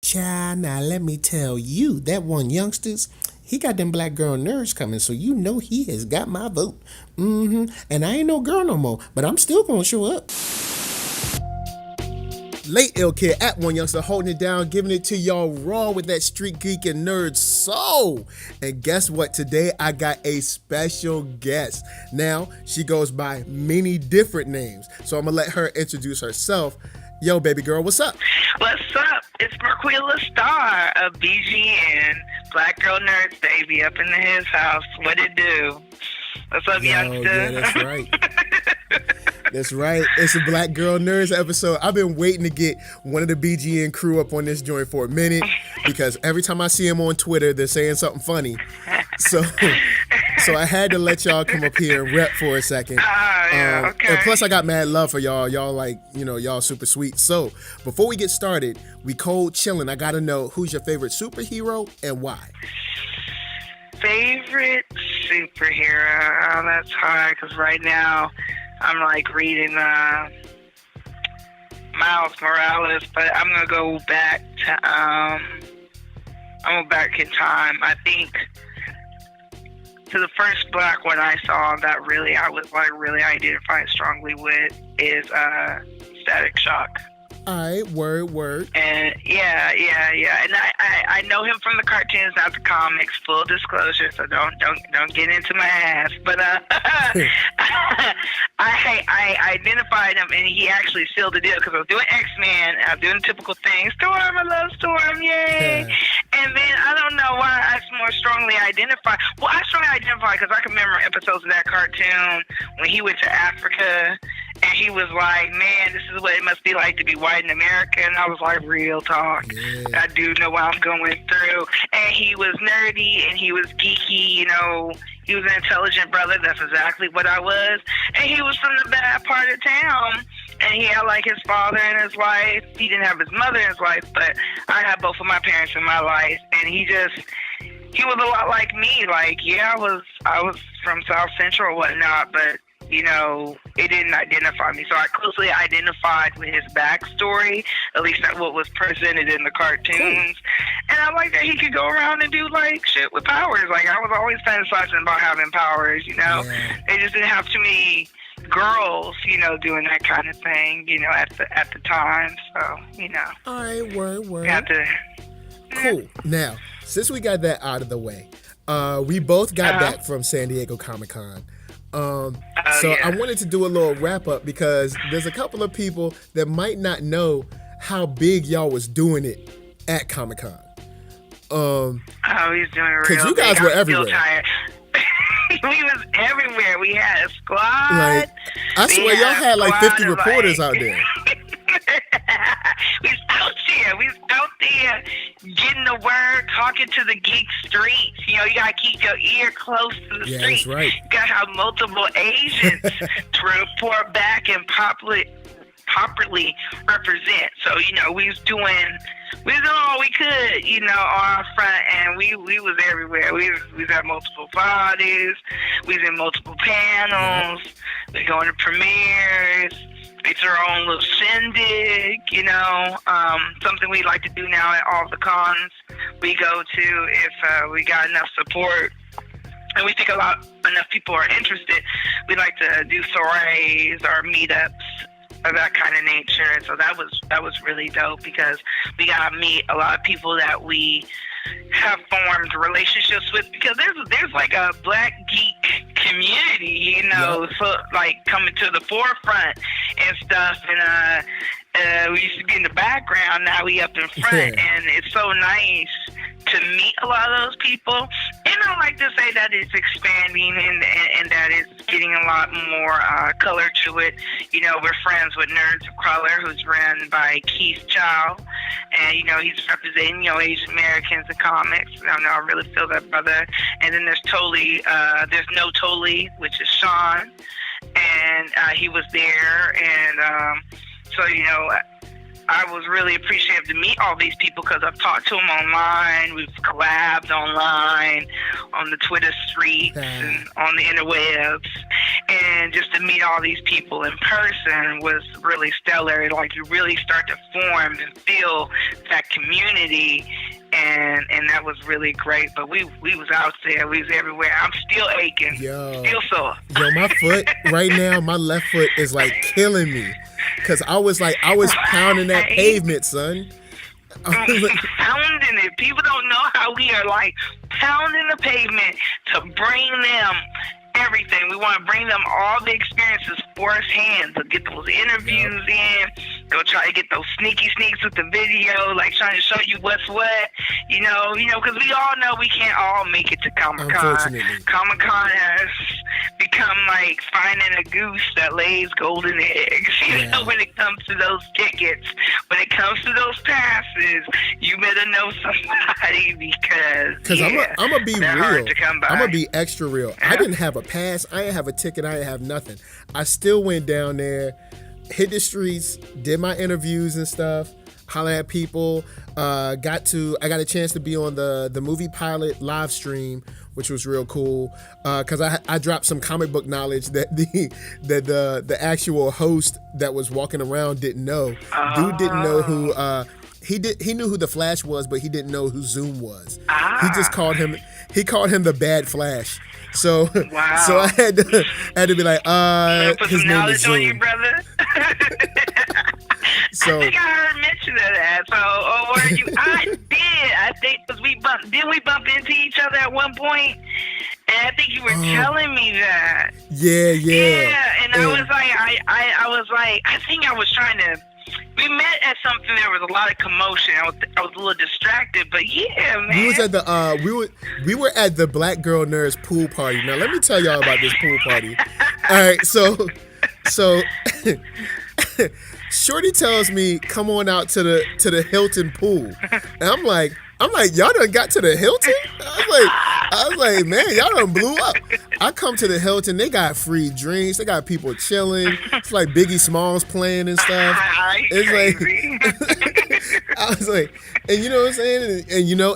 Child, now let me tell you, that OneYoungsters, he got them black girl nerds coming, so you know he has got my vote. And I ain't no girl no more, but I'm still gonna show up. Late Ill Kid at OneYoungsta, holding it down, giving it to y'all raw with that street geek and nerd soul. And guess what? Today I got a special guest. Now, she goes by many different names, so I'm gonna let her introduce herself. Yo, baby girl, what's up? What's up? It's Marqueeda LaStar of BGN, Black Girl Nerds, baby, up in his house. What it do? What's up, youngster? Yeah, that's right. That's right. It's a Black Girl Nerds episode. I've been waiting to get one of the BGN crew up on this joint for a minute because every time I see them on Twitter, they're saying something funny. So I had to let y'all come up here and rep for a second. Okay. And plus, I got mad love for y'all. Y'all like, y'all super sweet. So before we get started, we code Chillin. I got to know who's your favorite superhero and why. Favorite superhero? Oh, that's hard because right now I'm like reading Miles Morales, but I'm gonna go back to I'm going back in time. I think to the first black one I saw that really I was like really identifying strongly with is Static Shock. All right, word. And yeah. And I know him from the cartoons, not the comics. Full disclosure, so don't get into my ass. But I identified him, and he actually sealed the deal because I was doing X-Men. I was doing typical things. Storm, I love Storm, yay! And then I don't know why I more strongly identified. Well, I strongly identified because I can remember episodes of that cartoon when he went to Africa. And he was like, man, this is what it must be like to be white in America. And I was like, real talk. Yeah. I do know what I'm going through. And he was nerdy and he was geeky, He was an intelligent brother. That's exactly what I was. And he was from the bad part of town. And he had like his father in his life. He didn't have his mother in his life, but I had both of my parents in my life. And he was a lot like me. Like, yeah, I was from South Central or whatnot, but it didn't identify me. So I closely identified with his backstory, at least that's what was presented in the cartoons. Cool. And I like that he could go around and do, like, shit with powers. Like, I was always fantasizing about having powers, Yeah. They just didn't have too many girls, doing that kind of thing, at the time. So, All right, word. Cool. Now, since we got that out of the way, we both got back from San Diego Comic-Con. I wanted to do a little wrap up because there's a couple of people that might not know how big y'all was doing it at Comic-Con. He's doing real because you guys were everywhere. We was everywhere. We had a squad. Like, I swear y'all had like 50 reporters out there. We was out there getting the word, talking to the geek streets. You gotta keep your ear close to the street. That's right. You gotta have multiple agents to report back and properly represent. So, we was doing all we could, on our front, and we was everywhere. We was at multiple parties, we was in multiple panels, we going to premieres. It's our own little shindig, something we like to do now at all the cons we go to if we got enough support. And we think enough people are interested. We like to do soirees or meetups of that kind of nature. So that was really dope because we got to meet a lot of people that we have formed relationships with, because there's like a black geek community, so like coming to the forefront and stuff, and we used to be in the background, now we up in front, and it's so nice to meet a lot of those people. And I like to say that it's expanding and that it's getting a lot more color to it. We're friends with Nerds of Color, who's run by Keith Chow, and he's representing Asian Americans in comics. I really feel that, brother. And then there's No Totally, which is Sean, and he was there, and so I was really appreciative to meet all these people because I've talked to them online. We've collabed online, on the Twitter streets, and on the interwebs. And just to meet all these people in person was really stellar. Like, you really start to form and feel that community. And that was really great. But we was out there. We was everywhere. I'm still aching. Still sore. Yo, my foot right now, my left foot is like killing me. Cause I was pounding that pavement, son. Pounding it. People don't know how we are like pounding the pavement to bring them everything. We want to bring them all the experiences firsthand, to get those interviews in, go try to get those sneaks with the video, like trying to show you what's what, you know, because we all know we can't all make it to Comic-Con. Unfortunately. Comic-Con has become like finding a goose that lays golden eggs, you know, when it comes to those tickets. When it comes to those passes, you better know somebody because I'm going to be real. Hard to come by. I'm going to be extra real. I didn't have a pass. I didn't have a ticket. I didn't have nothing. I still went down there, hit the streets, did my interviews and stuff, holler at people. I got a chance to be on the movie pilot live stream, which was real cool. Cause I dropped some comic book knowledge that the actual host that was walking around didn't know. Dude didn't know who. He knew who the Flash was, but he didn't know who Zoom was. He just called him the Bad Flash. So so I had to be like, put his some name knowledge is Zoom. on you, brother. So I think I heard mention of that. So, were you? I did. I think because we bump into each other at one point, and I think you were telling me that. Yeah. And I was like, I think I was trying to. We met at something. There was a lot of commotion. I was a little distracted, but yeah, man. We was at the we were at the Black Girl Nerds pool party. Now let me tell y'all about this pool party. All right, so Shorty tells me come on out to the Hilton pool, and I'm like y'all done got to the Hilton? I was like, man, y'all done blew up. I come to the Hilton, they got free drinks, they got people chilling. It's like Biggie Smalls playing and stuff. It's like, I was like, and you know what I'm saying?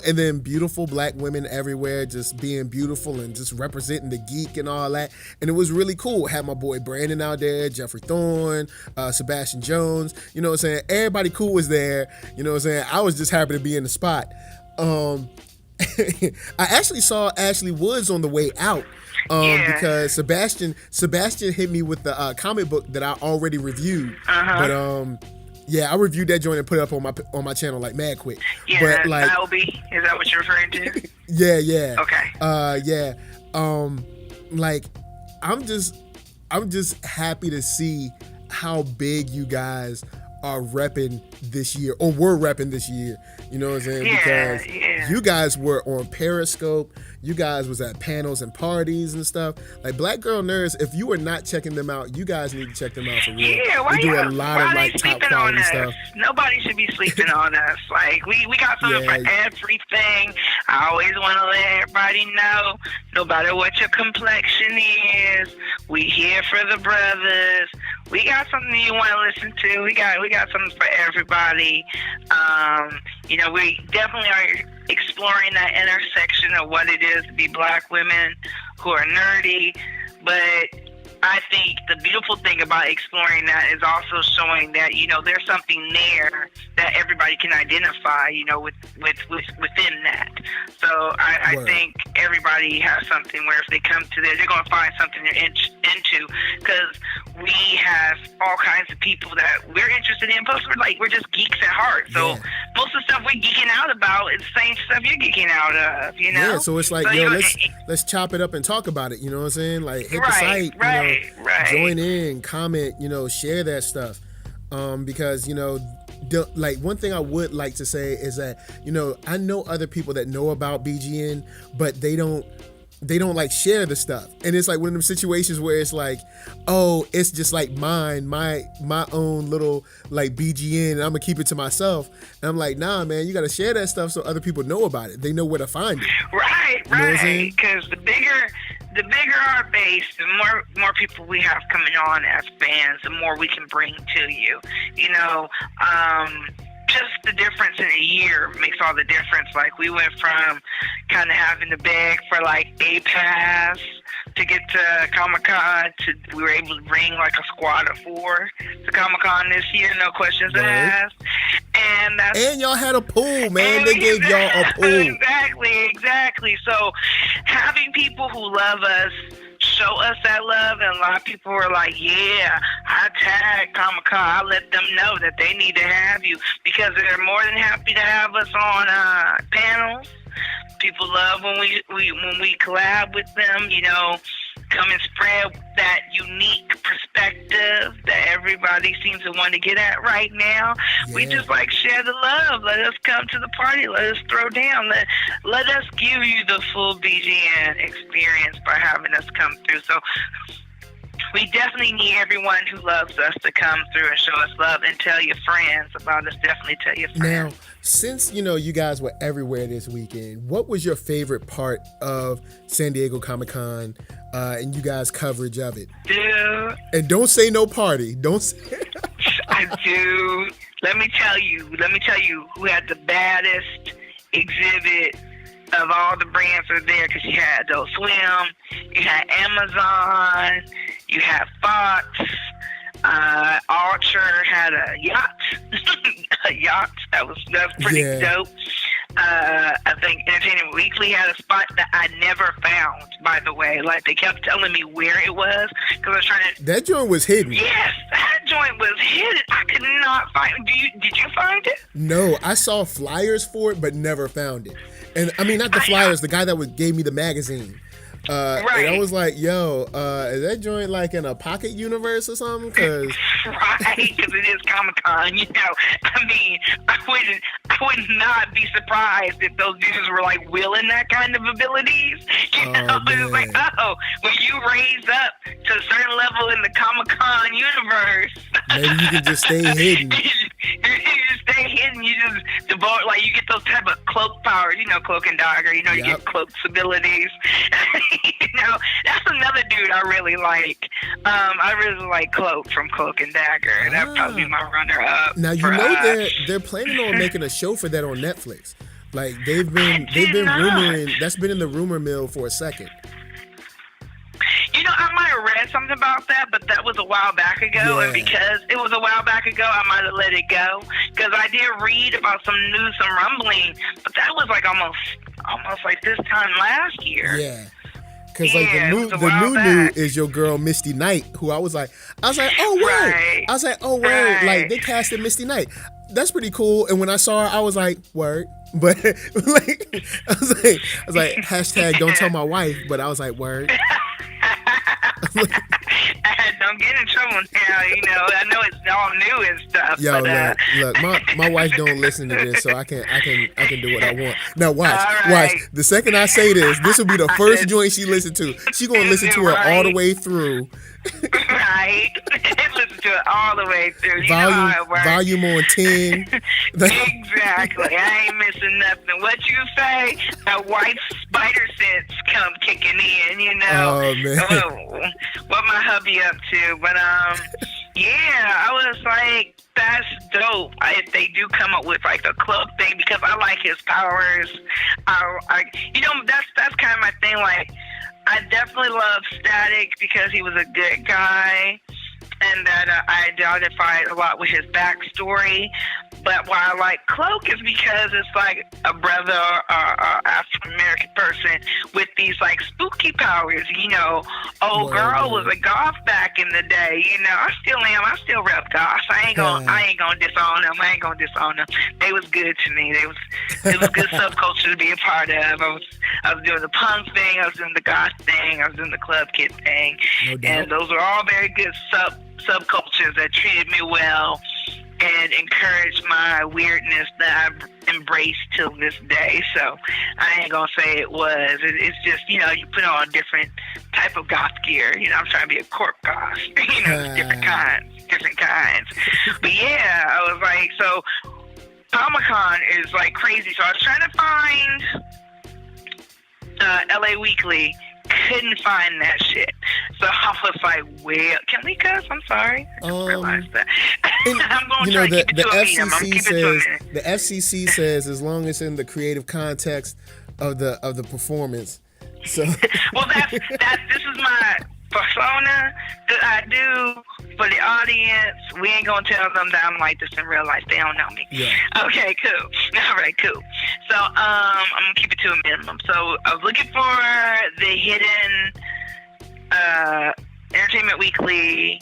And then beautiful black women everywhere, just being beautiful and just representing the geek and all that. And it was really cool. Had my boy Brandon out there, Jeffrey Thorne, Sebastian Jones. You know what I'm saying? Everybody cool was there. You know what I'm saying? I was just happy to be in the spot. I actually saw Ashley Woods on the way out because Sebastian hit me with the comic book that I already reviewed. But I reviewed that joint and put it up on my channel like mad quick. Yeah, but like, is that what you're referring to? Yeah. Okay. Like I'm just happy to see how big you guys are repping this year, or were repping this year. You know what I'm saying? Because you guys were on Periscope. You guys was at panels and parties and stuff. Like Black Girl Nerds, if you are not checking them out, you guys need to check them out for real. Yeah, we do a lot of like top quality stuff. Nobody should be sleeping on us. Like we got something for everything. I always want to let everybody know, no matter what your complexion is, we here for the brothers. We got something you want to listen to. We got something for everybody. We definitely are exploring that intersection of what it is to be black women who are nerdy, but I think the beautiful thing about exploring that is also showing that, there's something there that everybody can identify, within that. So I think everybody has something where if they come to there, they're going to find something they're into, because we have all kinds of people that we're interested in. Plus, we're just geeks at heart. So most of the stuff we're geeking out about is the same stuff you're geeking out of, Yeah, so it's like, let's chop it up and talk about it, you know what I'm saying? Like, hit the site, join in, comment, share that stuff. Because, like one thing I would like to say is that, I know other people that know about BGN, but they don't like share the stuff. And it's like one of them situations where it's like, oh, it's just like my own little like BGN, and I'm gonna keep it to myself. And I'm like, nah, man, you gotta share that stuff so other people know about it. They know where to find it. Right. Because the bigger the bigger our base, the more people we have coming on as fans, the more we can bring to you. You know, just the difference in a year makes all the difference. Like, we went from kind of having to beg for like a pass to get to Comic-Con to we were able to bring like a squad of 4 to Comic-Con this year, no questions asked. And y'all had a pool, man. They gave y'all a pool. Exactly. So having people who love us show us that love, and a lot of people were like, yeah, I tag Comic-Con. I let them know that they need to have you, because they're more than happy to have us on panels. People love when we collab with them, you know, come and spread that unique perspective that everybody seems to want to get at right now. Yeah. We just like share the love. Let us come to the party. Let us throw down. Let us give you the full BGN experience by having us come through. So we definitely need everyone who loves us to come through and show us love, and tell your friends about us. Definitely tell your friends. Now, since, you know, you guys were everywhere this weekend, what was your favorite part of San Diego Comic-Con and you guys' coverage of it? Dude. And don't say no party. Don't say... I do. Let me tell you who had the baddest exhibit of all the brands that were there, because you had Adult Swim, you had Amazon, you had Fox, Archer had a yacht. That's pretty dope. I think Entertainment Weekly had a spot that I never found, by the way. Like, they kept telling me where it was, because I was trying to... That joint was hidden. Yes, that joint was hidden. I could not find it. Did you find it? No, I saw flyers for it, but never found it. And I mean, not the flyers, the guy that gave me the magazine. Right. And I was like, yo, is that joint like in a pocket universe or something? Cause... Right, because it is Comic-Con, you know. I mean, I would not be surprised if those dudes were like willing that kind of abilities. You know, it's like, when you raise up to a certain level in the Comic-Con universe, maybe you can just stay hidden. You just stay hidden. You just devote, like, you get those type of cloak powers, you know, Cloak and Dagger, you know, you get cloak abilities. You know, that's another dude I really like. I really like Cloak from Cloak and Dagger. That'd probably be my runner-up. Now, you know they're planning on making a show for that on Netflix. Like, they've been rumoring. That's been in the rumor mill for a second. You know, I might have read something about that, but that was a while back ago. Yeah. And because it was a while back ago, I might have let it go. Because I did read about some news, some rumbling, but that was like almost like this time last year. Yeah. Because like the new is your girl Misty Knight, who I was like, oh word. Right. I was like, oh word. Right. Like, they casted Misty Knight. That's pretty cool. And when I saw her, I was like, word. But like, I was like, hashtag don't tell my wife. But I was like, word. Don't get in trouble now, you know. I know it's all new and stuff. Yo, but, look, my wife don't listen to this, so I can do what I want. Now watch. The second I say this will be the first joint she listens to. She gonna listen to it all the way through. Right. Listen to it all the way through. Volume on 10. Exactly. I ain't missing nothing. What you say, a wife's spider sense come kicking in, you know. Oh, man. What my hubby up to. But, yeah, I was like, that's dope. If they do come up with like a club thing, because I like his powers. You know, that's kind of my thing. Like, I definitely love Static because he was a good guy, and that I identified a lot with his backstory. But why I like Cloak is because it's like a brother or African-American person with these like spooky powers, you know. Old girl was a goth back in the day, you know. I still am. I still rep goths. I ain't gonna disown them. They was good to me. It was good subculture to be a part of. I was doing the punk thing, I was doing the goth thing, I was doing the club kid thing. No doubt. And those were all very good subcultures that treated me well and encouraged my weirdness that I embrace till this day. So I ain't gonna say it was. It's just, you know, you put on a different type of goth gear. You know, I'm trying to be a corp goth. You know, different kinds. But yeah, I was like, so Comic-Con is like crazy. So I was trying to find LA Weekly, couldn't find that shit. So I was like, well, can we cuss? I'm sorry. I just realized that. I'm going to try to keep it to a minimum. The FCC says as long as in the creative context of the performance. So well, this is my persona that I do for the audience. We ain't gonna tell them that I'm like this in real life. They don't know me. Yeah. Okay, cool. All right, cool. So I'm gonna keep it to a minimum. So I was looking for the hidden Entertainment Weekly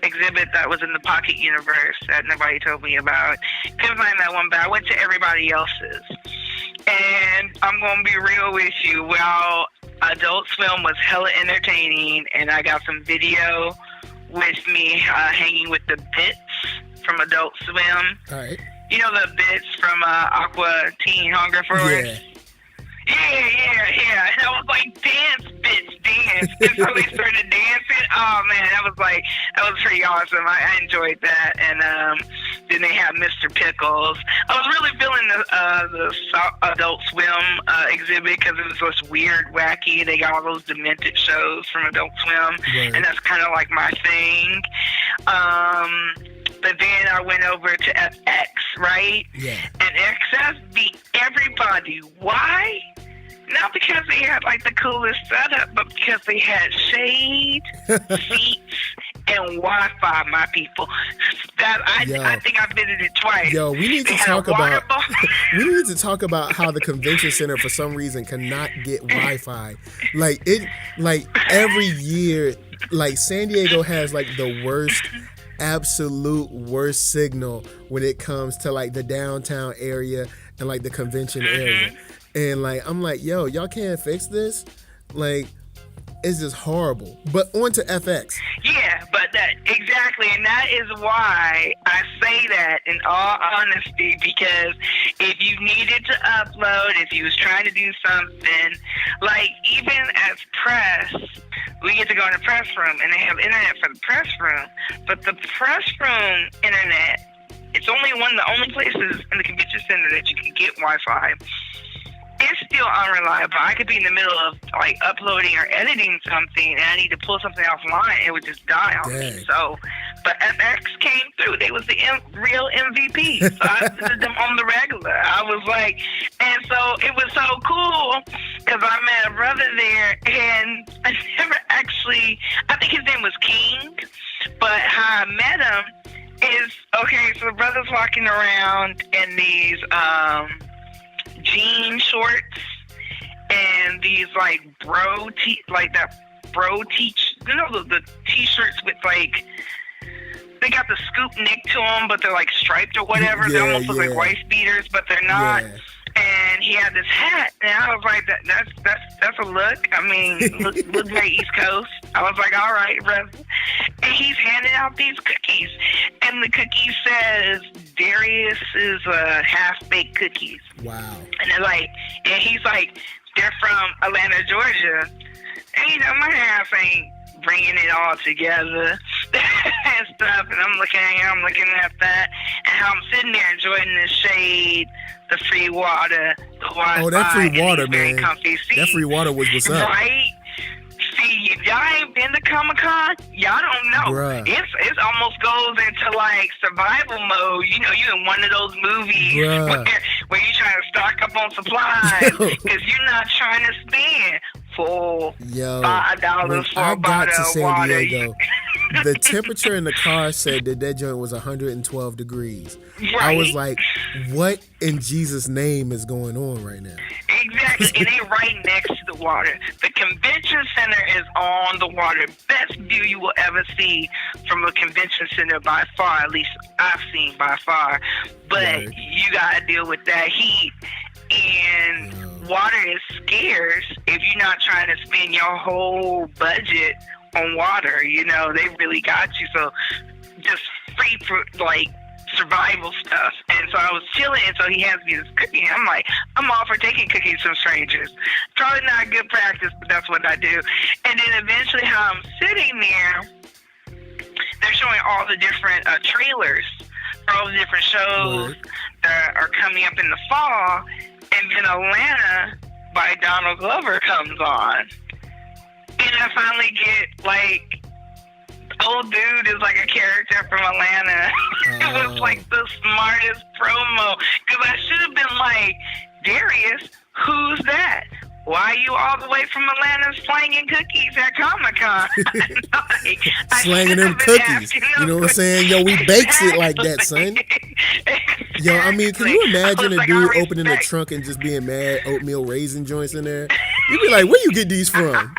exhibit that was in the Pocket Universe that nobody told me about. Couldn't find that one, but I went to everybody else's. And I'm going to be real with you. Well, Adult Swim was hella entertaining, and I got some video with me hanging with the bits from Adult Swim. All right. You know the bits from Aqua Teen Hunger Force? Yeah. And I was like, dance, bitch, dance. And so they started dancing. Oh, man, that was pretty awesome. I enjoyed that. And then they had Mr. Pickles. I was really feeling the Adult Swim exhibit because it was just weird, wacky. They got all those demented shows from Adult Swim. Right. And that's kind of like my thing. But then I went over to FX, right? Yeah. And XS beat everybody. Why? Not because they had like the coolest setup, but because they had shade, seats, and Wi-Fi, my people. I think I visited twice. Yo, we need to talk about how the convention center for some reason cannot get Wi-Fi. Like every year, like San Diego has like the absolute worst signal when it comes to like the downtown area and like the convention area. And like I'm like, yo, y'all can't fix this? Like, it's just horrible. But on to FX. Yeah, but exactly, and that is why I say that in all honesty, because if you needed to upload, if you was trying to do something, like even as press, we get to go in the press room, and they have internet for the press room, but the press room internet, it's only one of the only places in the convention center that you can get Wi-Fi. It's still unreliable. I could be in the middle of like uploading or editing something, and I need to pull something offline. It would just die on me. So, but FX came through. They was the real MVP. So I visited them on the regular. I was like, and so it was so cool because I met a brother there, and I never actually. I think his name was King, but how I met him is okay. So the brother's walking around in these jean shorts and these like the t-shirts with like they got the scoop neck to them, but they're like striped or whatever. They almost look like wife beaters, but they're not. Yeah. And he had this hat, and I was like, that's a look. I mean, look very East Coast. I was like, all right, brother. And he's handing out these cookies, and the cookie says Darius's half-baked cookies. Wow. And they're like, and he's like, they're from Atlanta, Georgia. And you know, my ass ain't bringing it all together and stuff. And I'm looking at that, and how I'm sitting there enjoying the shade, the free water, the Wi-Fi. Oh, that free water, man. That free water was what's up. Right? See, if y'all ain't been to Comic-Con, y'all don't know. Bruh. It almost goes into like survival mode. You know, you in one of those movies where you're trying to stock up on supplies because you're not trying to spend $5 for a bottle of water. Diego, the temperature in the car said that joint was 112 degrees. Right. I was like, what in Jesus' name is going on right now? Exactly, and they right next to the water. The convention center is on the water. Best view you will ever see from a convention center by far, at least I've seen by far. But you got to deal with that heat. And water is scarce if you're not trying to spend your whole budget on water. You know, they really got you. So just free for like survival stuff. And so I was chilling, and so he hands me this cookie. I'm like, I'm all for taking cookies from strangers. Probably not good practice, but that's what I do. And then eventually how I'm sitting there, they're showing all the different trailers for all the different shows that are coming up in the fall. And then Atlanta, by Donald Glover comes on. And I finally get, like, old dude is like a character from Atlanta. It was like the smartest promo. Because I should have been like, Darius, who's that? Why are you all the way from Atlanta slanging cookies at Comic-Con? Slanging them cookies. You know what I'm saying? Yo, we bakes it like that, son. Yo, I mean, can you imagine a dude opening the trunk and just being mad oatmeal raisin joints in there? You'd be like, where you get these from?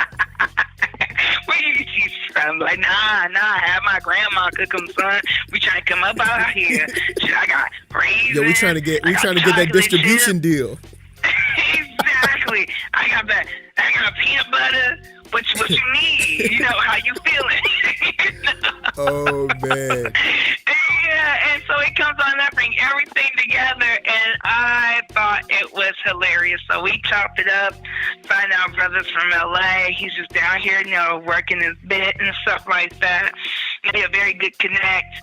Where you get these from? Like, nah, I have my grandma cook them, son. We trying to come up out here. Shit, I got raisins. Yo, we trying to get that distribution deal. Exactly. I got peanut butter. What you need? You know, how you feeling? Oh, man. Yeah, and so it comes on that, bring everything together, and I thought it was hilarious. So we chopped it up, find out Brotha's from LA. He's just down here, you know, working his bit and stuff like that. We had a very good connect.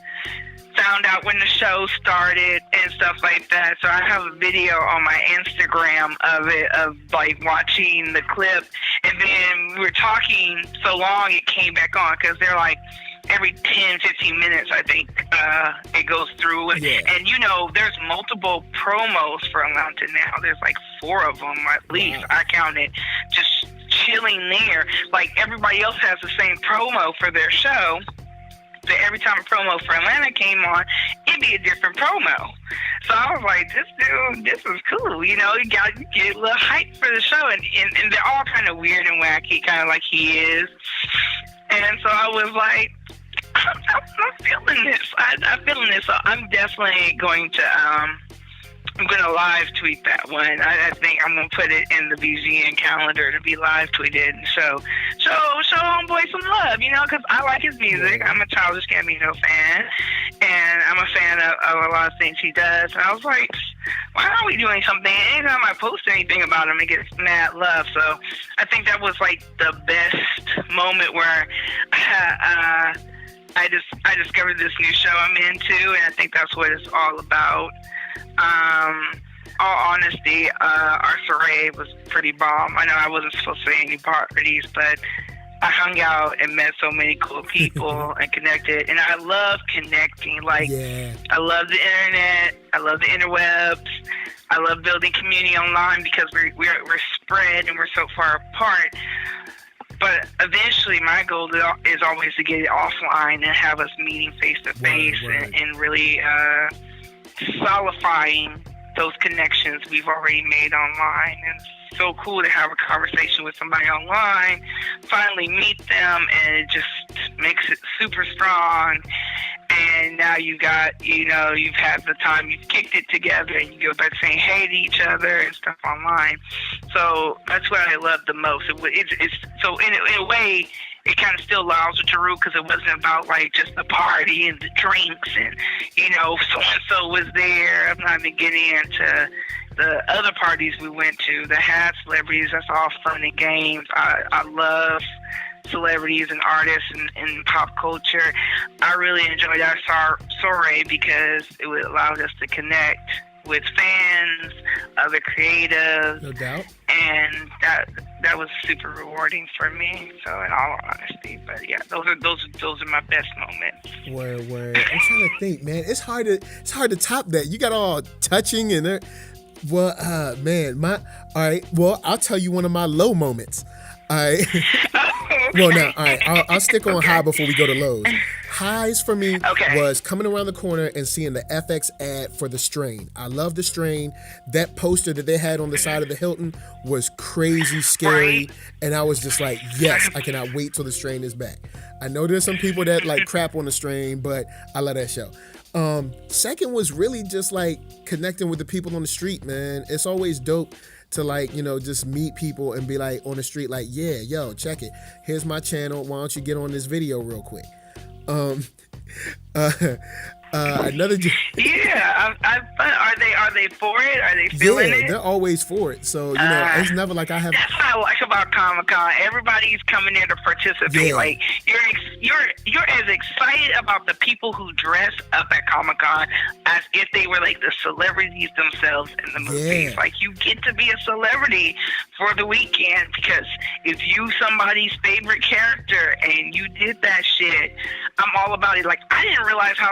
Found out when the show started and stuff like that. So I have a video on my Instagram of it, of like watching the clip. And then we were talking so long it came back on, because they're like every 10, 15 minutes, I think, it goes through. Yeah. And, you know, there's multiple promos for Atlanta now. There's like 4 of them at least. Wow. I counted, just chilling there. Like everybody else has the same promo for their show. So every time a promo for Atlanta came on, it'd be a different promo. So I was like, this is cool. You know, you got to get a little hype for the show. And they're all kind of weird and wacky, kind of like he is. And so I was like, I'm feeling this. I'm feeling this. So I'm definitely going to live tweet that one. I think I'm going to put it in the BGN calendar to be live tweeted. So show homeboy some love, you know, because I like his music. I'm a Childish Gambino fan, and I'm a fan of a lot of things he does. And I was like, why aren't we doing something? Anytime I post anything about him, it gets mad love. So I think that was like the best moment where I discovered this new show I'm into, and I think that's what it's all about. All honesty, our soiree was pretty bomb. I know I wasn't supposed to say any parties, but I hung out and met so many cool people and connected. And I love connecting. Like, yeah. I love the internet. I love the interwebs. I love building community online, because we're spread and we're so far apart. But eventually, my goal is always to get it offline and have us meeting face to face and really solidifying those connections we've already made online. And it's so cool to have a conversation with somebody online, finally meet them, and it just makes it super strong. And now you got, you know, you've had the time, you've kicked it together, and you go back saying hey to each other and stuff online. So that's what I love the most. It's so in a way, it kind of still allows it to root, because it wasn't about like just the party and the drinks and, you know, so-and-so was there. I'm not even getting into the other parties we went to that had celebrities. That's all fun and games. I love celebrities and artists and pop culture. I really enjoyed our soiree because it allowed us to connect with fans, other creatives. No doubt. And that was super rewarding for me. So in all honesty, but yeah, those are my best moments. Word. I'm trying to think, man. It's hard to top that. You got all touching and well, man, all right. Well, I'll tell you one of my low moments. All right. Well, now, all right. I'll stick on high before we go to lows. Highs for me was coming around the corner and seeing the FX ad for the Strain. I love the Strain. That poster that they had on the side of the Hilton was crazy scary, and I was just like, yes, I cannot wait till the Strain is back. I know there's some people that like crap on the Strain, but I love that show. Second was really just like connecting with the people on the street, man. It's always dope to like, you know, just meet people and be like on the street, like, yeah, yo, check it. Here's my channel. Why don't you get on this video real quick? Another. Are they for it? Are they feeling it? They're always for it. So it's never like I have. That's what I like about Comic-Con. Everybody's coming there to participate. Yeah. Like you're as excited about the people who dress up at Comic-Con as if they were like the celebrities themselves in the movies. Yeah. Like you get to be a celebrity for the weekend because if you somebody's favorite character and you did that shit, I'm all about it. Like I didn't realize how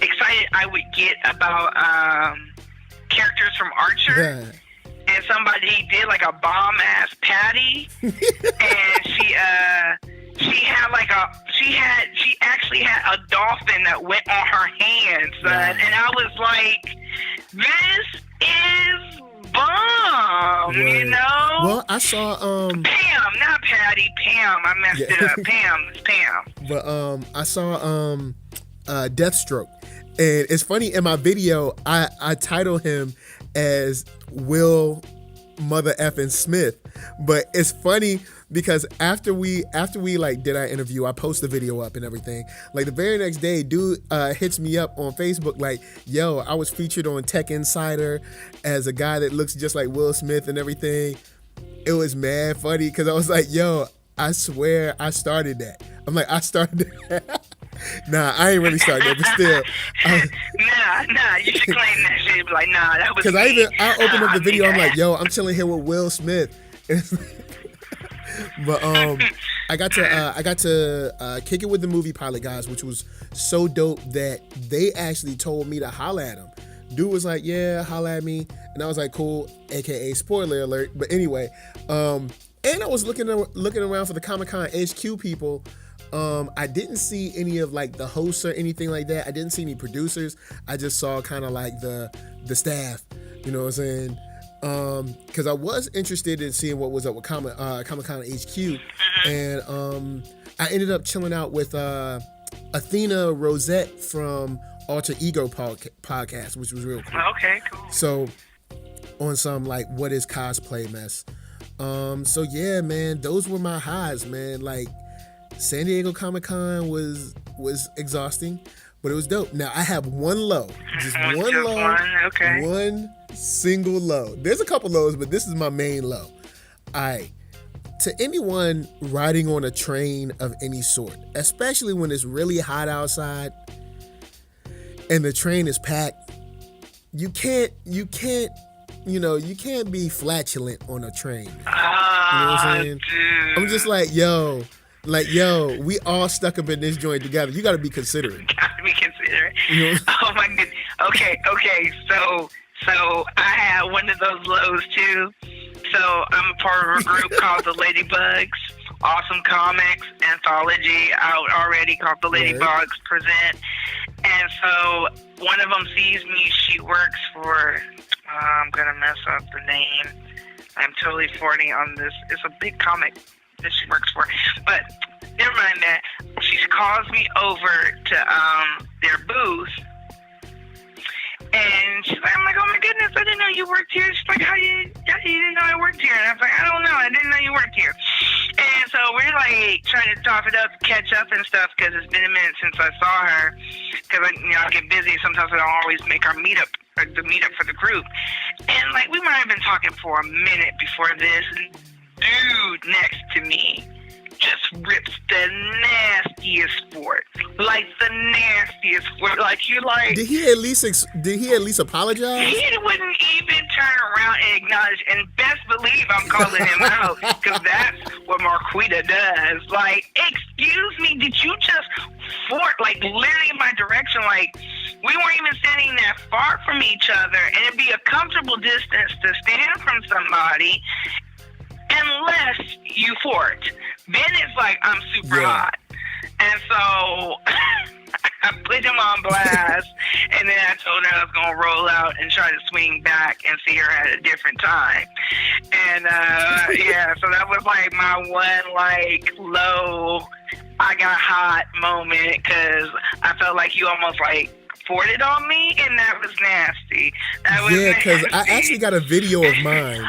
excited I would get about characters from Archer. Yeah. And somebody did like a bomb ass Patty, and she actually had a dolphin that went on her hand, son. Wow. And I was like, this is bomb, you know? Well, I saw Pam, not Patty, Pam. I messed it up. Pam, it's Pam. But I saw Deathstroke, and it's funny in my video I title him as Will Mother Effin Smith, but it's funny because after we like did our interview, I post the video up and everything. Like the very next day, dude hits me up on Facebook like, "Yo, I was featured on Tech Insider as a guy that looks just like Will Smith and everything." It was mad funny because I was like, "Yo, I swear I started that." I'm like, I started that. Nah, I ain't really started that, but still. Nah, you should claim that shit. Be like, nah, that was. Because I opened up the video. I'm like, yo, I'm chilling here with Will Smith. But I got to kick it with the movie pilot guys, which was so dope that they actually told me to holla at him. Dude was like, yeah, holla at me, and I was like, cool, aka spoiler alert. But anyway, and I was looking around for the Comic-Con HQ people. I didn't see any of like the hosts or anything like that. I didn't see any producers. I just saw kind of like the staff, you know what I'm saying? Because I was interested in seeing what was up with Comic-Con HQ, and I ended up chilling out with Athena Rosette from Alter Ego podcast, which was real cool. Okay, cool. So on some like what is cosplay mess. So yeah, man, those were my highs, man. Like San Diego Comic-Con was exhausting, but it was dope. Now I have one low, just one low, okay. One single low. There's a couple lows, but this is my main low. To anyone riding on a train of any sort, especially when it's really hot outside and the train is packed, you can't be flatulent on a train. You know what I'm saying? Dude. I'm just like, yo, we all stuck up in this joint together. You got to be considerate. Gotta be considerate. You know? Oh my goodness. Okay. So I had one of those lows too. So I'm a part of a group called the Ladybugs. Awesome comics anthology out already called the Ladybugs Present. And so one of them sees me. She works for. I'm gonna mess up the name. I'm totally 40 on this. It's a big comic that she works for, but never mind that. She calls me over to their booth, and she's like, I'm like, oh my goodness, I didn't know you worked here. She's like, how you didn't know I worked here? And I was like, I don't know, I didn't know you worked here. And so we're like trying to top it up, catch up and stuff, because it's been a minute since I saw her. Because I get busy sometimes. I don't always make our meetup. The meetup for the group, and like we might have been talking for a minute before this, and dude next to me just rips the nastiest sport, like the nastiest sport. Like you like. Did he at least apologize? He wouldn't even turn around and acknowledge. And best believe I'm calling him out because that's what Marqueeda does. Like, excuse me, did you just fort like literally in my direction? Like we weren't even standing that far from each other, and it'd be a comfortable distance to stand from somebody. Unless you fort. Then it's like I'm super hot. And so I put him on blast, and then I told her I was going to roll out and try to swing back and see her at a different time. And so that was like my one like low, I got hot moment, because I felt like you almost like forted on me, and that was nasty. Because I actually got a video of mine.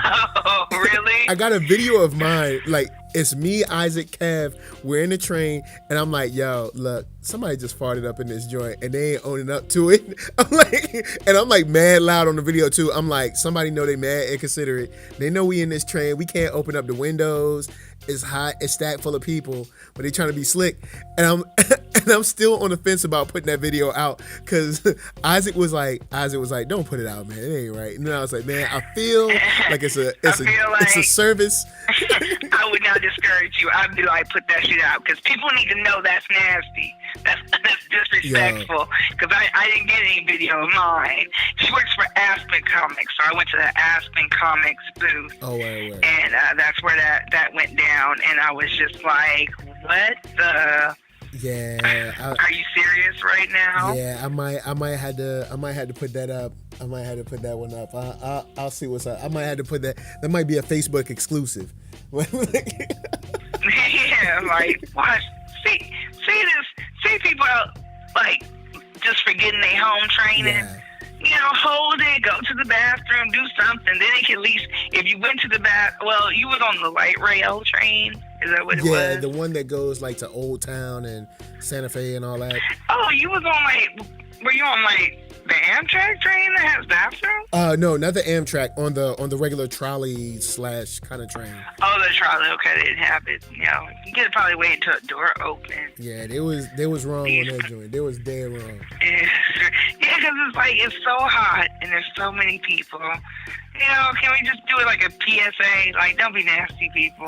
Oh, really? I got a video of mine, like It's me, Isaac, Kev. We're in the train, and I'm like, yo, look, somebody just farted up in this joint, and they ain't owning up to it. I'm like mad loud on the video too. I'm like, somebody know they mad inconsiderate. They know we in this train. We can't open up the windows. It's hot. It's stacked full of people, but they trying to be slick. And I'm still on the fence about putting that video out because Isaac was like, don't put it out, man. It ain't right. And then I was like, man, I feel like it's a service. I would not discourage you. I'd be like, put that shit out because people need to know that's nasty. That's disrespectful. Because I didn't get any video of mine. She works for Aspen Comics, so I went to the Aspen Comics booth. Oh, right. And that's where that went down, and I was just like, what the? Yeah. Are you serious right now? Yeah, I might have to put that up. I might have to put that one up. I'll see what's up. I might have to put that. That might be a Facebook exclusive. Yeah, like what? See people like just forgetting their home training. Yeah. You know, hold it, go to the bathroom, do something. Then they can at least, if you went to the well, you was on the light rail train. Is that what it was? Yeah, the one that goes like to Old Town and Santa Fe and all that. Oh, you was on were you on the Amtrak train that has bathrooms? No, not the Amtrak. On the regular trolley / kind of train. Oh, the trolley. Okay, they didn't have it. You know, you could probably wait until the door opened. Yeah, they was wrong on that joint. They was dead wrong. Yeah, because it's like it's so hot and there's so many people. You know, can we just do it like a PSA? Like, don't be nasty, people.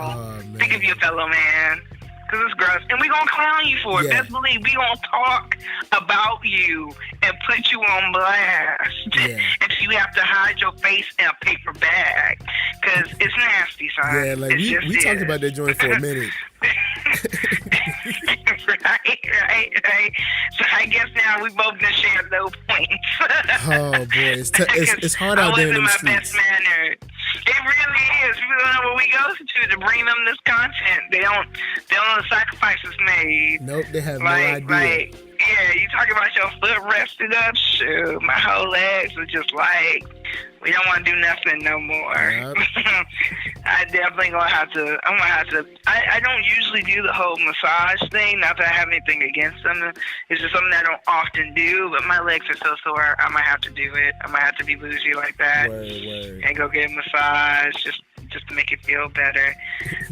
Think of your fellow man. Because it's gross. And we're going to clown you for it. Yeah. Best believe we're going to talk about you and put you on blast. Yeah. And you have to hide your face in a paper bag. Because it's nasty, son. Yeah, like we talked about that joint for a minute. Right. So I guess now we both gonna share those points. Oh boy, it's hard out there in the streets. Best manner. It really is. People don't know what we go to bring them this content. They don't know the sacrifices made. Nope, they have no idea. Yeah, you talking about your foot rested up? Shoot, my whole legs are just like, we don't want to do nothing no more. Yep. I'm gonna have to. I don't usually do the whole massage thing. Not that I have anything against them. It's just something I don't often do. But my legs are so sore, I might have to do it. I might have to be bougie like that Word. and go get a massage just to make it feel better.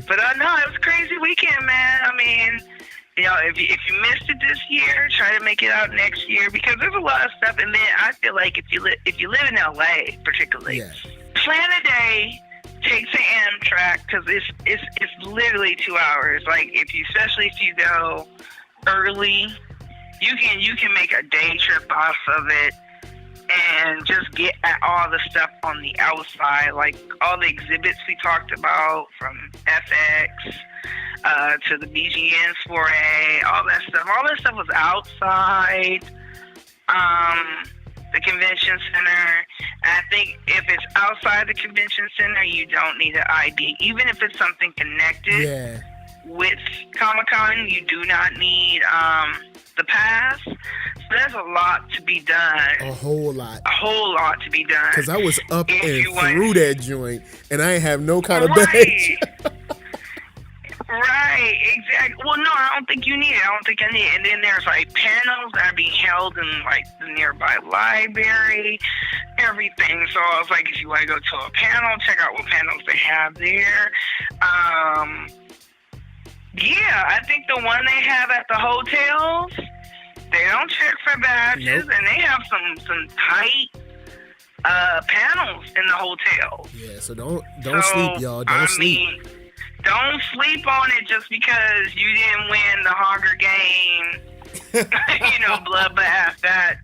But no, it was a crazy weekend, man. I mean, you know, if you missed it this year, try to make it out next year because there's a lot of stuff. And then I feel like if you live in LA, particularly, plan a day. Take the Amtrak because it's literally 2 hours. Like especially if you go early, you can make a day trip off of it and just get at all the stuff on the outside, like all the exhibits we talked about from FX to the BGN soiree, all that stuff. All that stuff was outside. The convention center. And I think if it's outside the convention center, you don't need an ID. Even if it's something connected with Comic-Con, you do not need the pass. So there's a lot to be done. A whole lot. A whole lot to be done. Because I was up and through that joint, and I ain't have no kind of badge. Right, exactly. Well, no, I don't think you need it. I don't think I need it. And then there's like panels that are being held in like the nearby library, everything. So I was like, if you want to go to a panel, check out what panels they have there. Yeah, I think the one they have at the hotels, they don't check for badges, and they have some tight panels in the hotel. Yeah, so don't sleep, y'all. Don't sleep. Don't sleep on it just because you didn't win the Hunger Game, bloodbath. That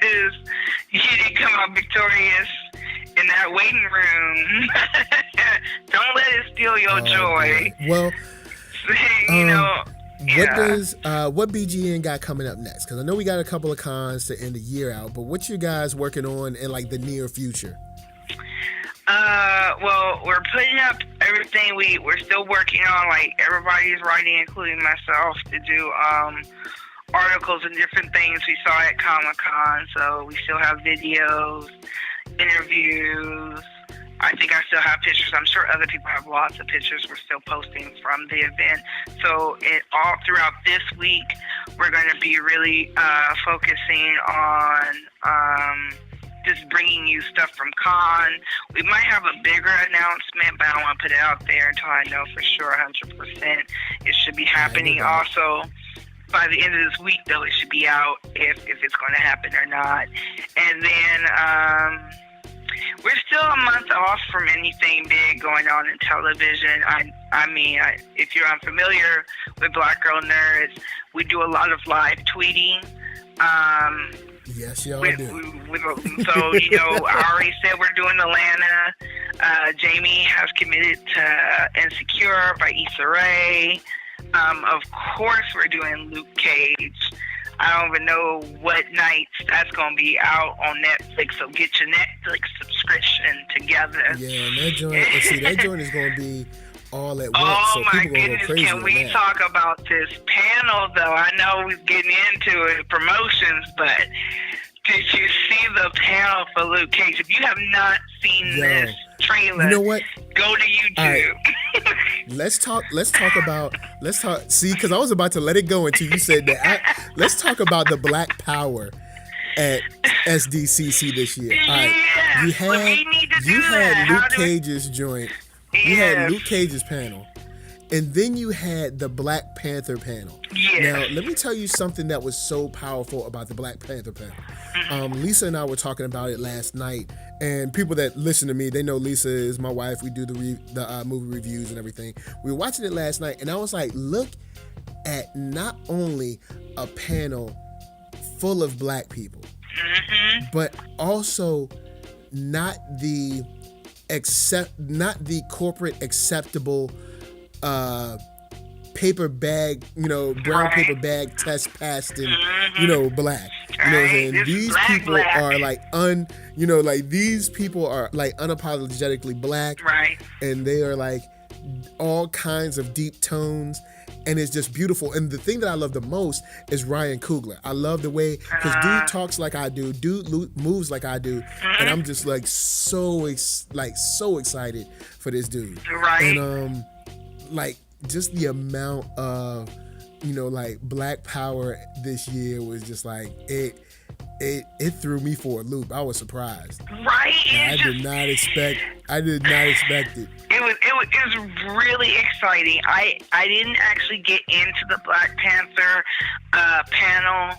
is, you didn't come out victorious in that waiting room. Don't let it steal your joy. Well, yeah. What BGN got coming up next? Because I know we got a couple of cons to end the year out, but what you guys working on in like the near future? Well, we're putting up everything we're still working on. Like everybody's writing, including myself, to do articles and different things we saw at Comic-Con. So we still have videos, interviews, I think I still have pictures. I'm sure other people have lots of pictures we're still posting from the event. So all throughout this week, we're going to be really focusing on just bringing you stuff from Con. We might have a bigger announcement, but I don't want to put it out there until I know for sure 100% it should be happening. Also, by the end of this week, though, it should be out if it's going to happen or not. And then we're still a month off from anything big going on in television. I mean, if you're unfamiliar with Black Girl Nerds, we do a lot of live tweeting. Yes, y'all do. So, you know, I already said we're doing Atlanta. Jamie has committed to Insecure by Issa Rae. Of course, we're doing Luke Cage. I don't even know what nights that's going to be out on Netflix, so get your Netflix subscription together. Yeah, and that joint is going to be all at once. Oh, so my people goodness. Go crazy Can we talk about this panel, though? I know we're getting into it, promotions, but did you see the panel for Luke Cage? If you have not seen this trailer, you know what? Go to YouTube. Right. Let's talk see, because I was about to let it go until you said that. Let's talk about the Black Power at SDCC this year. All right. You had Luke Cage's joint. You had Luke Cage's panel. And then you had the Black Panther panel. Yeah. Now, let me tell you something that was so powerful about the Black Panther panel. Lisa and I were talking about it last night, and people that listen to me, they know Lisa is my wife. We do the movie reviews and everything. We were watching it last night, and I was like, look at not only a panel full of Black people, but also not the corporate acceptable paper bag, brown paper bag test passed and, Black. You know what I'm saying? These people are like these people are like unapologetically Black. Right. And they are like all kinds of deep tones. And it's just beautiful. And the thing that I love the most is Ryan Coogler. I love the way, because dude talks like I do, dude moves like I do, and I'm just like so excited for this dude. Right. And like just the amount of like Black Power this year was just like it threw me for a loop. I was surprised. Right. I did not expect it. It was really exciting. I didn't actually get into the Black Panther panel.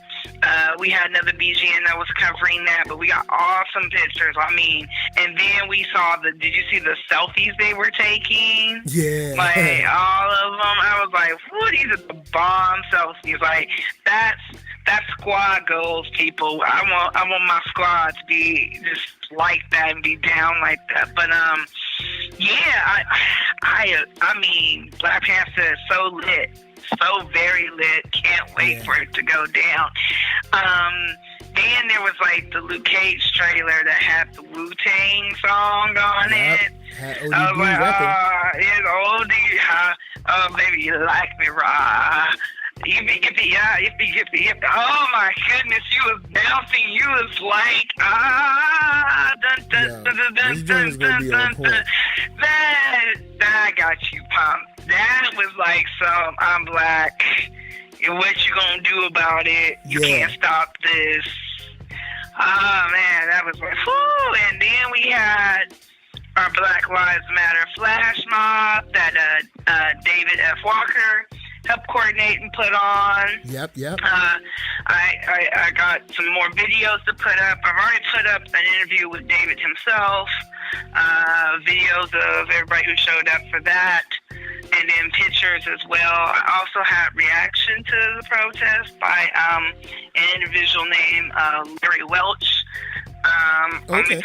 We had another BGN that was covering that, but we got awesome pictures. I mean, and then we saw did you see the selfies they were taking? Yeah. Like, all of them. I was like, whoa, these are the bomb selfies. Like, that's squad goals, people. I want my squad to be just like that and be down like that. But yeah, I mean, Black Panther is so lit, so very lit. Can't wait for it to go down. Then there was like the Luke Cage trailer that had the Wu-Tang song on it. I was like, it's OD. Oh, baby, you like me, raw. Yippee. Oh my goodness, you was bouncing. You was like, This joint is gonna be on point. That got you pumped. That was like some, I'm Black. What you gonna do about it? You can't stop this. Oh man, that was like, whoo. And then we had our Black Lives Matter flash mob that David F. Walker helped coordinate and put on. Yep. I got some more videos to put up. I've already put up an interview with David himself, videos of everybody who showed up for that, and then pictures as well. I also had reaction to the protest by an individual named Larry Welch. Okay.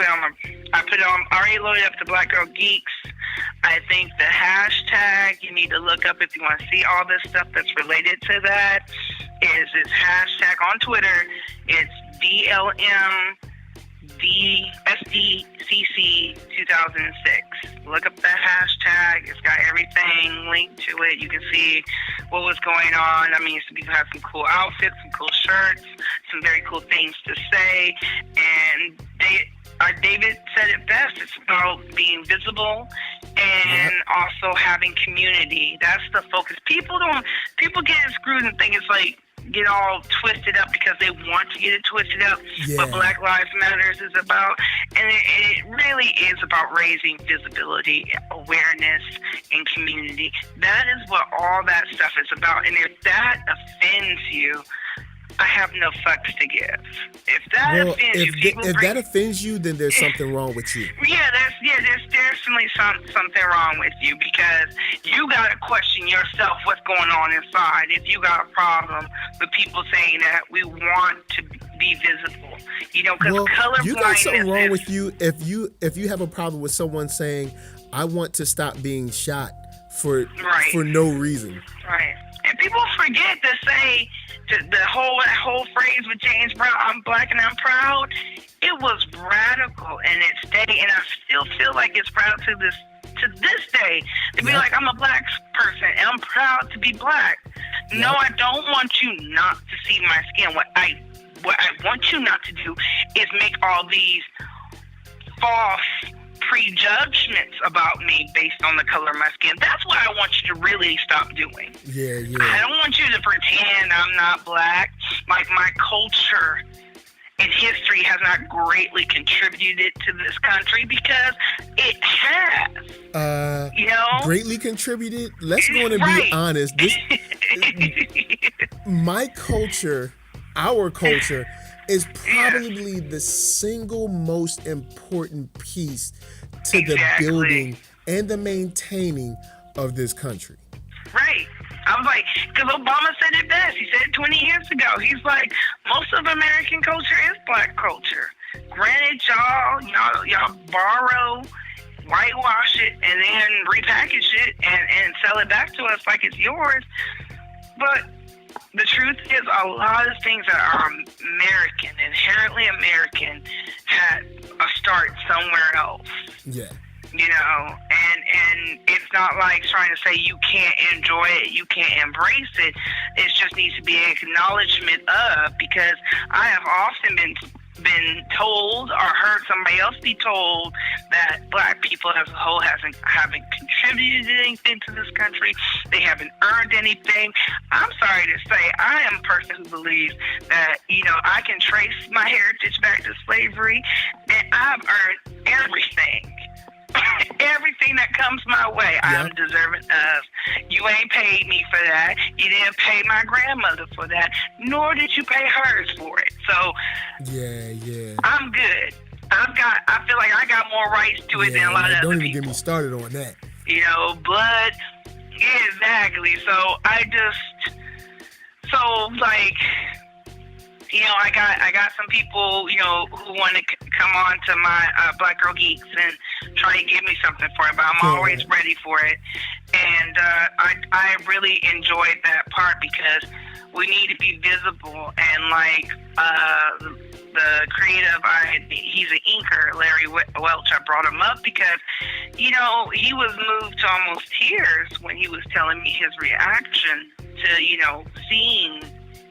I put it on, already loaded up to Black Girl Geeks. I think the hashtag you need to look up if you want to see all this stuff that's related to that is this hashtag on Twitter. It's SDCC 2006. Look up that hashtag. It's got everything linked to it. You can see what was going on. I mean, some people have some cool outfits, some cool shirts, some very cool things to say. And David said it best. It's about being visible and also having community. That's the focus. People get screwed and think it's like, get all twisted up because they want to get it twisted up. What Black Lives Matters is about, and it really is about raising visibility, awareness, and community. That is what all that stuff is about. And if that offends you, I have no fucks to give. If that offends you, if that offends you, then there's something wrong with you. There's definitely something wrong with you, because you gotta question yourself what's going on inside. If you got a problem with people saying that we want to be visible, because color you got something wrong with you if you have a problem with someone saying, I want to stop being shot for no reason. Right. And people forget to say the whole phrase with James Brown, I'm black and I'm proud. It was radical in its day, and I still feel like it's proud to this day to be like, I'm a black person and I'm proud to be black. No, I don't want you not to see my skin. What I want you not to do is make all these false prejudgments about me based on the color of my skin. That's what I want you to really stop doing. I don't want you to pretend I'm not black. Like, my culture and history has not greatly contributed to this country, because it has. Greatly contributed? Let's go and be honest. My culture, our culture, is probably the single most important piece to the building and the maintaining of this country. Right. I was like, because Obama said it best. He said it 20 years ago. He's like, most of American culture is black culture. Granted, y'all borrow, whitewash it, and then repackage it and sell it back to us like it's yours. But the truth is, a lot of things that are American, inherently American, had a start somewhere else. Yeah. And it's not like trying to say you can't enjoy it, you can't embrace it. It just needs to be an acknowledgement of, because I have often been told or heard somebody else be told that black people as a whole haven't contributed anything to this country. They haven't earned anything. I'm sorry to say, I am a person who believes that, I can trace my heritage back to slavery, and I've earned everything. Everything that comes my way, I'm deserving of. You ain't paid me for that. You didn't pay my grandmother for that, nor did you pay hers for it. So, I'm good. I feel like I got more rights to it than a lot of other people. Don't even get me started on that. Blood. Exactly. So I got some people, who want to come on to my Black Girl Geeks and try to give me something for it, but I'm always ready for it. And I really enjoyed that part, because we need to be visible. And the creative, he's an inker, Larry Welch. I brought him up because, he was moved to almost tears when he was telling me his reaction to, seeing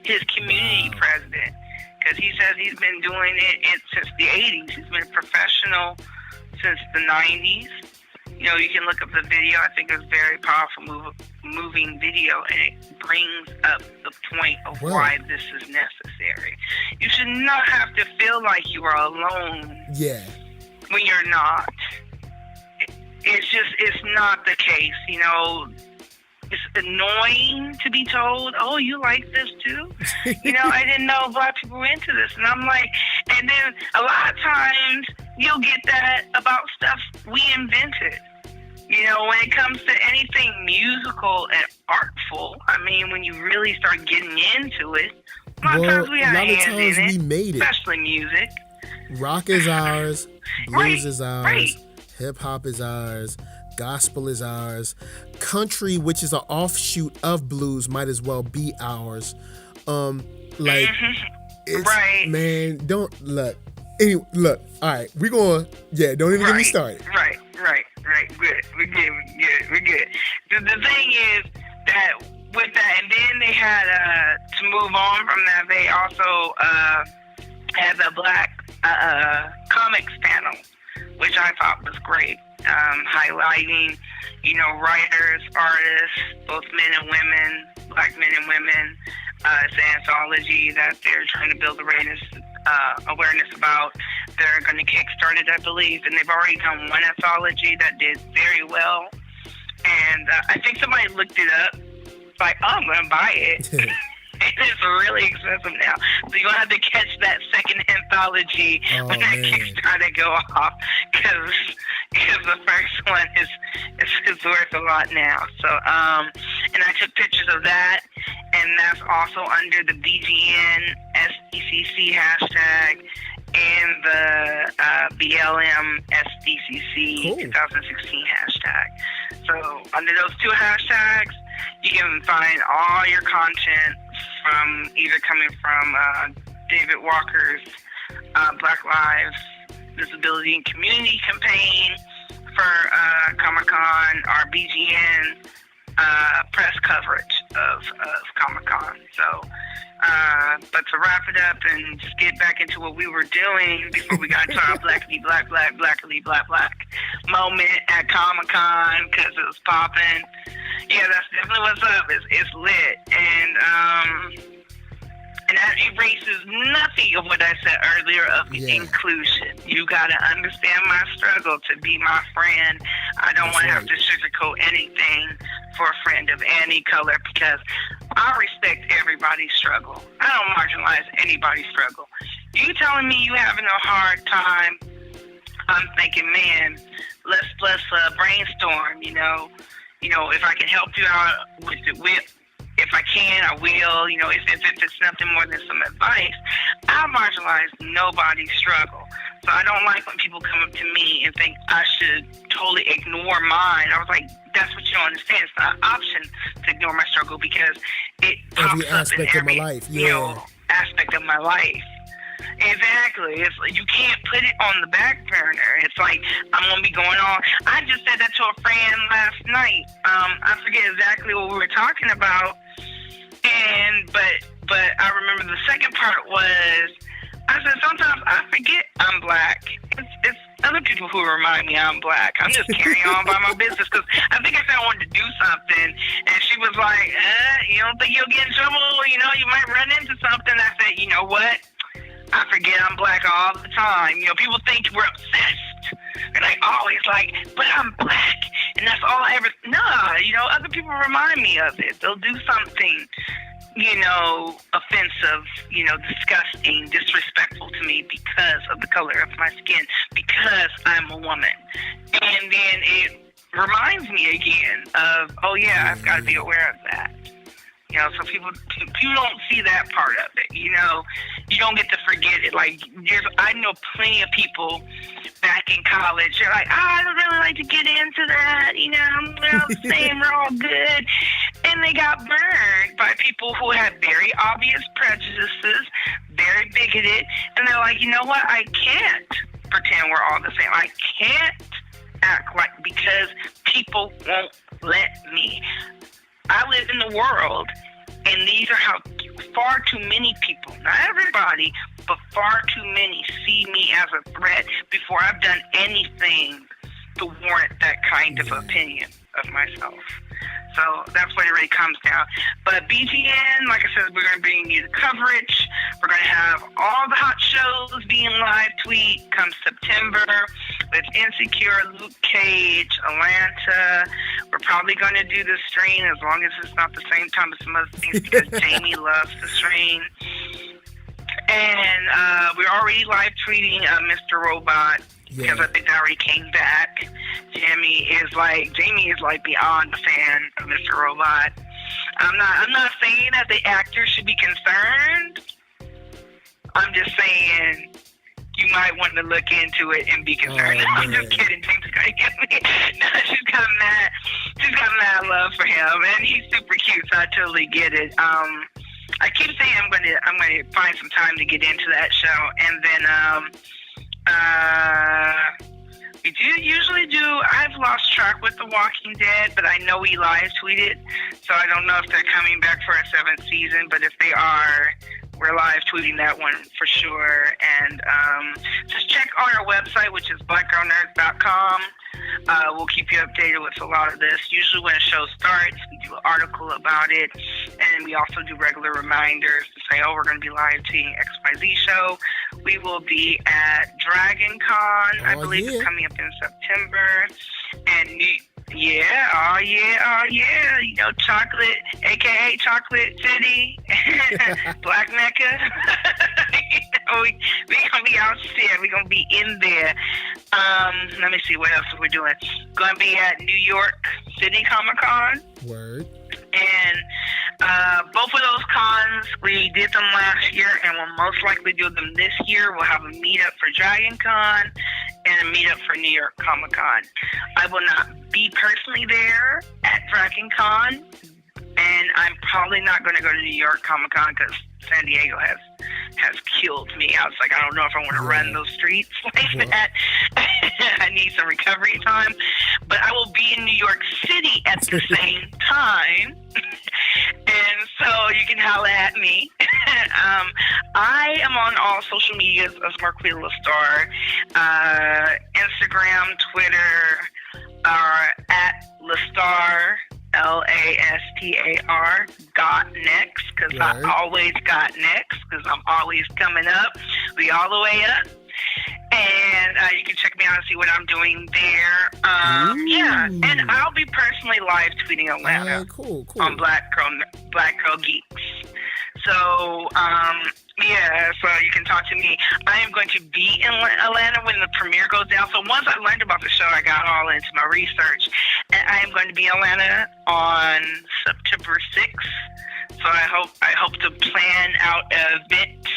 his community president, because he says he's been doing it since the 80s. He's been a professional since the 90s. You can look up the video. I think it's a very powerful, moving video, and it brings up the point of why this is necessary. You should not have to feel like you are alone when you're not. It's not the case, It's annoying to be told, oh, you like this too? I didn't know black people were into this. And I'm like, and then a lot of times you'll get that about stuff we invented. When it comes to anything musical and artful, when you really start getting into it, a lot of times we have hands in it, made it. Especially music. Rock is ours, blues is ours, hip-hop is ours, gospel is ours, country, which is an offshoot of blues, might as well be ours. Man, don't look. Anyway, look. All right, we're going. Yeah, don't even get me started. Right. Good. We're good. The thing is that with that, and then they had to move on from that. They also had the Black Comics panel, which I thought was great, highlighting, writers, artists, both men and women, Black men and women. It's an anthology that they're trying to build awareness about. They're going to kickstart it, I believe, and they've already done one anthology that did very well. And I think somebody looked it up, like, oh, I'm going to buy it. It's really expensive now. So you'll have to catch that second anthology when that Kickstarter go off, because the first one is worth a lot now. So, and I took pictures of that, and that's also under the BGN SDCC hashtag and the BLM SDCC 2016 hashtag. So under those two hashtags, you can find all your content from either coming from David Walker's Black Lives Visibility and Community campaign for Comic-Con, our BGN press coverage of Comic-Con. So, but to wrap it up and just get back into what we were doing before we got into our blackity black moment at Comic-Con, because it was popping. Yeah, that's definitely what's up. It's lit, and that erases nothing of what I said earlier of inclusion. You got to understand my struggle to be my friend. I don't want to have to sugarcoat anything for a friend of any color, because I respect everybody's struggle. I don't marginalize anybody's struggle. You telling me you having a hard time, I'm thinking, man, let's brainstorm, if I can help you out with if I can, I will. If it's nothing more than some advice, I marginalize nobody's struggle. So I don't like when people come up to me and think I should totally ignore mine. I was like, that's what you don't understand. It's not an option to ignore my struggle, because it pops up in every aspect of my life. Exactly. It's like you can't put it on the back burner. It's like I'm gonna be going on. I just said that to a friend last night. I forget exactly what we were talking about, but I remember the second part was I said sometimes I forget I'm Black. It's other people who remind me I'm Black. I'm just carrying on by my business, because I think I said I wanted to do something, and she was like, you don't think you'll get in trouble? You might run into something. I said, you know what? I forget I'm Black all the time. People think we're obsessed. They're like always like, but I'm Black, and that's all I ever. Nah, other people remind me of it. They'll do something, offensive, disgusting, disrespectful to me because of the color of my skin, because I'm a woman. And then it reminds me again of, oh yeah, I've got to be aware of that. So people don't see that part of it. You don't get to forget it. Like, I know plenty of people back in college. They're like, I don't really like to get into that. I'm saying we're all good. And they got burned by people who had very obvious prejudices, very bigoted. And they're like, you know what? I can't pretend we're all the same. I can't act like, because people won't let me. I live in the world, and these are how far too many people, not everybody, but far too many see me as a threat before I've done anything to warrant that kind of opinion of myself. So that's what it really comes down. But BGN, like I said, we're going to bring you the coverage. We're going to have all the hot shows being live tweet come September with Insecure, Luke Cage, Atlanta. We're probably going to do the Strain, as long as it's not the same time as some other things, because Jamie loves the Strain. And we're already live tweeting Mr. Robot, because I think that already came back. Jamie is like beyond a fan of Mr. Robot. I'm not saying that the actor should be concerned. I'm just saying you might want to look into it and be concerned. I'm just kidding. James gonna get me. No, she's got mad love for him, and he's super cute, so I totally get it. I keep saying I'm gonna find some time to get into that show, and then we do usually do. I've lost track with The Walking Dead, but I know we live tweeted, so I don't know if they're coming back for a 7th season. But if they are, we're live tweeting that one for sure. And just check on our website, which is blackgirlnerds.com. We'll keep you updated with a lot of this. Usually when a show starts, we do an article about it, and we also do regular reminders to say, oh, we're going to be live tweeting XYZ show. We will be at Dragon Con, I believe it's coming up in September. And you know, Chocolate, aka Chocolate City, Black Mecca. We gonna be out there. We gonna be in there. Let me see what else we're doing. Gonna be at New York City Comic Con. Word. And both of those cons, we did them last year, and we'll most likely do them this year. We'll have a meetup for Dragon Con and a meetup for New York Comic Con. I will not be personally there at Dragon Con, and I'm probably not going to go to New York Comic Con because San Diego has killed me. I was like, I don't know if I want to run those streets like that. I need some recovery time. But I will be in New York City at the same time. And so you can holler at me. I am on all social medias as Marqueeda LaStar. Instagram, Twitter, at LaStar. LASTAR, got next, because I always got next, because I'm always coming up. We all the way up. And you can check me out and see what I'm doing there. Yeah, and I'll be personally live tweeting Atlanta cool. on Black Girl Geeks. So, yeah, so you can talk to me. I am going to be in Atlanta when the premiere goes down. So once I learned about the show, I got all into my research. And I am going to be in Atlanta on September 6th. So I hope to plan out an event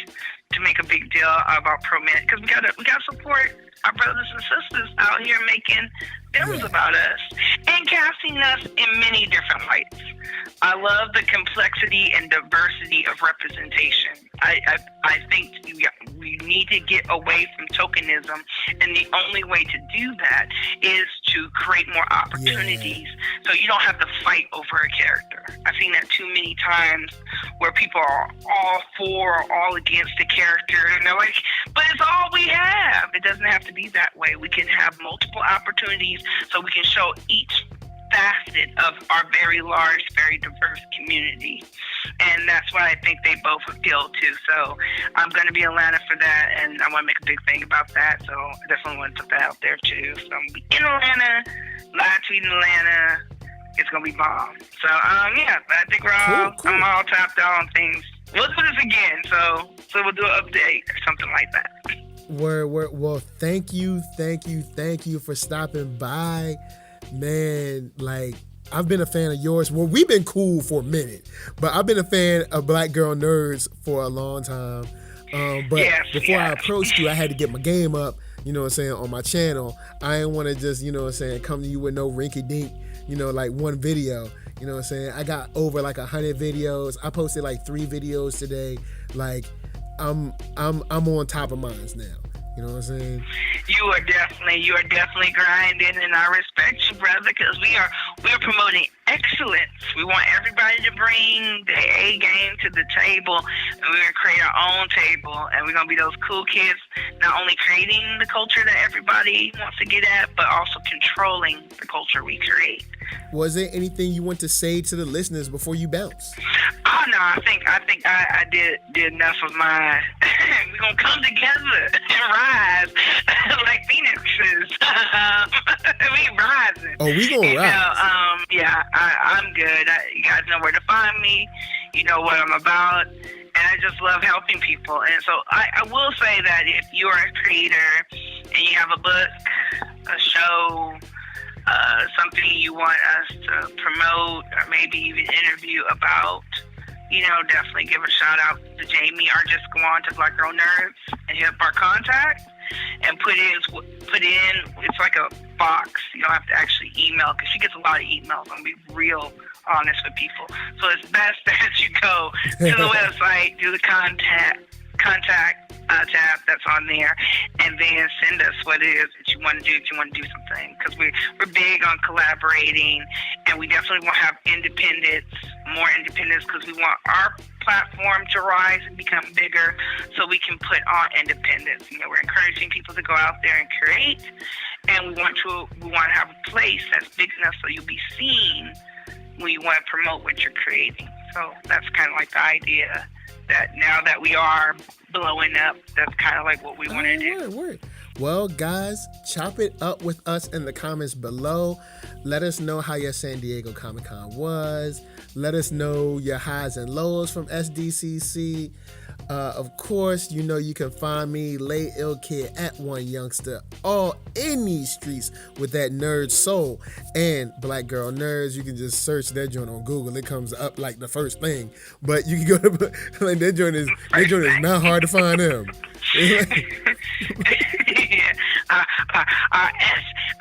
to make a big deal about ProMed, because we gotta support our brothers and sisters out here making films about us and casting us in many different lights. I love the complexity and diversity of representation. I think we need to get away from tokenism, and the only way to do that is to create more opportunities so you don't have to fight over a character. I've seen that too many times where people are all for or all against the character, and they're like, but it's all we have. It doesn't have to be that way. We can have multiple opportunities so we can show each facet of our very large, very diverse community. And that's what I think they both appeal to. So I'm going to be in Atlanta for that, and I want to make a big thing about that. So I definitely want to put that out there too. So I'm going to be in Atlanta, live tweeting Atlanta. It's going to be bomb. So, yeah, I think we're cool. I'm all tapped out on things. We'll do this again. So we'll do an update or something like that. Well, thank you for stopping by. Man, like, I've been a fan of yours. Well, we've been cool for a minute, but I've been a fan of Black Girl Nerds for a long time. But before I approached you, I had to get my game up, you know what I'm saying, on my channel. I didn't want to just, you know what I'm saying, come to you with no rinky-dink, you know, like one video. You know what I'm saying? I got over like 100 videos. I posted like 3 videos today. Like, I'm on top of mine now. You know what I'm saying? You are definitely grinding, and I respect you, brother, because we are promoting excellence. We want everybody to bring their A game to the table, and we're gonna create our own table, and we're gonna be those cool kids, not only creating the culture that everybody wants to get at, but also controlling the culture we create. Was there anything you want to say to the listeners before you bounce? Oh no, I think I did enough of my. We're gonna come together and rise like phoenixes. We rising. Oh, we gonna rise. Yeah, I'm good. You guys know where to find me. You know what I'm about. And I just love helping people. And so I will say that if you're a creator and you have a book, a show, something you want us to promote or maybe even interview about, you know, definitely give a shout out to Jamie, or just go on to Black Girl Nerds and hit up our contact and put in, it's like a box. You don't have to actually email, because she gets a lot of emails. I'm going to be real honest with people. So it's best that you go to the website, do the contact tab that's on there, and then send us what it is that you want to do if you want to do something, because we're big on collaborating, and we definitely want to have more independence, because we want our platform to rise and become bigger so we can put on independence. We're encouraging people to go out there and create, and we want to have a place that's big enough so you'll be seen when you want to promote what you're creating. So that's kind of like the idea, that now that we are blowing up, that's kind of like what we want to do. Word. Well, guys, chop it up with us in the comments below. Let us know how your San Diego Comic-Con was. Let us know your highs and lows from SDCC. Of course, you can find me, LaKeith, at OneYoungsta, all in these streets with that NERDSoul. And Black Girl Nerds, you can just search that joint on Google. It comes up like the first thing. But you can go to, like, that joint is not hard to find them.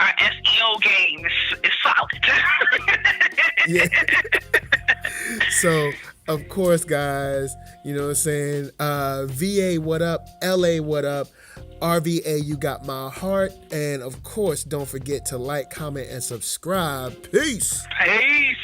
Our SEO game is solid. Yeah. So, of course, guys, you know what I'm saying? VA, what up? LA, what up? RVA, you got my heart. And, of course, don't forget to like, comment, and subscribe. Peace. Peace.